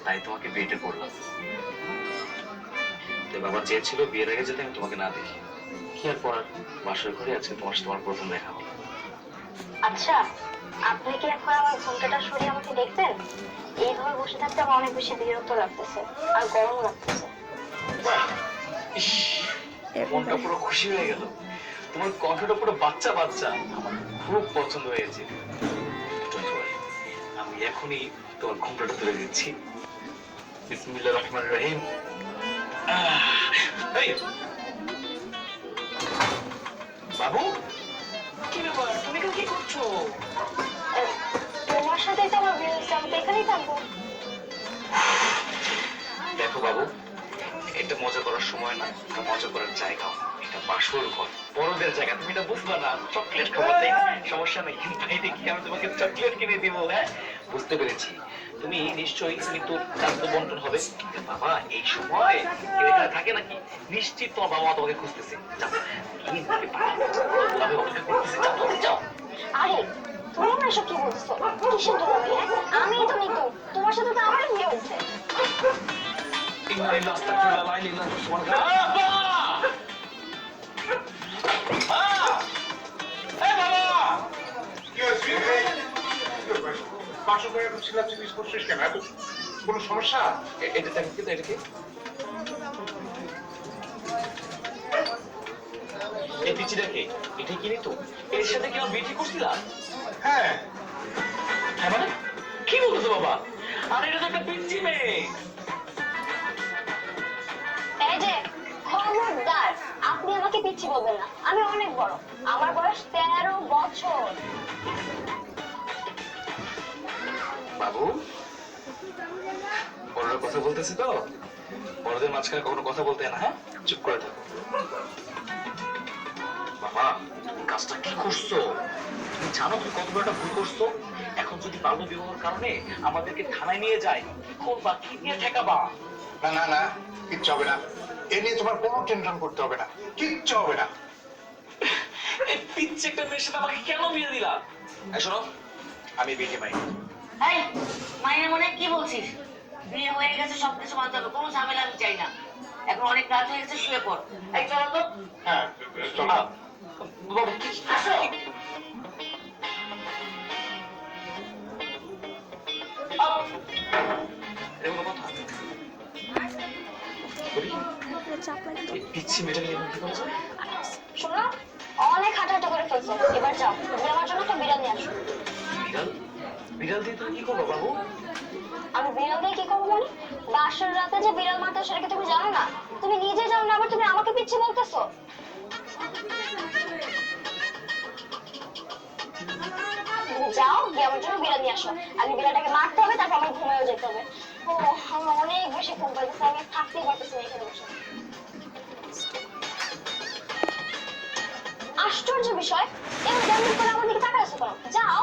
তাই তোমাকে বিয়েটা করলাম। বাবা চেয়েছিল বিয়ের আগে যাতে আমি তোমাকে না দেখি। কি আর পড়ার, বাসর ঘরে আজকে তোমার সাথে আমার প্রথম দেখা হলো। আচ্ছা, আপনি কি এখন আমার ঘুমটাটা সরিয়ে আমাকে দেখবেন? এইভাবে বসে থাকতে আমার অনেক বেশি বিরক্ত লাগতেছে আর গরম লাগতেছে। মনটা পুরো খুশি হয়ে গেল। তোমার কণ্ঠটা পুরো বাচ্চা বাচ্চা, আমার খুব পছন্দ হয়েছে। আমি এখনই তোমার ঘুমটাটা তুলে দিচ্ছি। বিসমিল্লাহির রহমানির রহিম। বাবু, কি ব্যাপার, তুমি কি করছো? তোমার সাথে তো আমার বিয়ে হয়েছে, আমি তো এখানেই থাকবো। দেখো বাবু, এটা মজা করার সময় না, এটা মজা করার জায়গা। এটা বাসর ঘর, বড়দের জায়গা, তুমি এটা বুঝবা না। চকলেট খাবো, তাই সমস্যা নেই, বাইরে গিয়ে আমি তোমাকে চকলেট কিনে দিব। হ্যাঁ, বুঝতে পেরেছি। তুমি নিশ্চয়ই মৃত্যুর খাদ্য বন্টন হবে। বাবা, এই সময় কেউ এখানে থাকে নাকি? নিশ্চিত তোমার বাবা তোমাকে খুঁজতেছে। যাও, যাও। আরে তুমি আমার এসব কি বলছো? কিসের দৌড়াবে? আমি তো মৃত্যু, তোমার সাথে তো আমারই বিয়ে হয়েছে। কোনো সমস্যা? এটা দেখো, কিন্তু এটা কি? এই পিচিটা কে? এটা কি নিতো? এর সাথে কি আমার বিয়ে ঠিক করছিলাম? হ্যাঁ। হ্যাঁ মানে? কি বলতেছো বাবা? আরে এটা তো একটা পিচ্চি মেয়ে। এই যে খবরদার, আপনি আমাকে পিচ্ছি বলবেন না। আমি অনেক বড়, আমার বয়স 13 বছর। বাবু, বড়রা কথা বলতেছি তো, বড়দের মাঝখানে কখনো কথা বলতে না। হ্যাঁ, চুপ করে থাকো। বাবা, তুমি কাজটা কি করছো? তুমি জানো তুমি কত বড় একটা ভুল করছো? এখন যদি বাল্য বিবাহের কারণে আমাদেরকে থানায় নিয়ে যায়, কি করবা? কি নিয়ে ঠেকাবা? না না না, কিচ্ছু হবে না। এ নিয়ে তোমার কোনো টেনশন করতে হবে না, কিচ্ছু হবে না। এই পিচ্ছি একটা মেয়ের সাথে আমাকে কেন বিয়ে দিলা? শোনো, আমি বিয়ে মাই। এই মাইনে মনে কি বলছিস? বিয়ে হয়ে গেছে, সবকিছু মানতে হবে, কোনো ঝামেলা আমি চাই না। এখন অনেক রাত হয়ে গেছে, শুয়ে পড়। এই চলো তো। হ্যাঁ চলো। বাবু, কি আসো। এরকম কথা? পিচ্ছি মেয়েটাকে নিয়ে কি করছো? শোনো, অনেক হাঁটাহাঁটি করে ফেলছো, এবার যাও গিয়ে আমার জন্য একটা বিড়াল নিয়ে আসো। বিড়াল? বিড়াল দিয়ে তুমি কি করবো বাবু? আমি বিড়াল দিয়ে কি করবো মানে? বাসর রাতে যে বিড়াল মারতে হয় সেটা কি তুমি জানো না? তুমি নিজে জানো না, আবার তুমি আমাকে পিচ্ছি বলতেছো। তুমি যাও গিয়ে আমার জন্য বিড়াল নিয়ে আসো। আমি বিড়ালটাকে মারতে হবে, তারপর আমার ঘুমায়ও যেতে হবে। ও, আমার অনেক বেশি ঘুম পাইতেছে, আমি থাকতেই পারতেছি না এখানে বসে। আশ্চর্য বিষয়, এবার যেমন করে আমার দিকে তাকায় আছো কেন? যাও।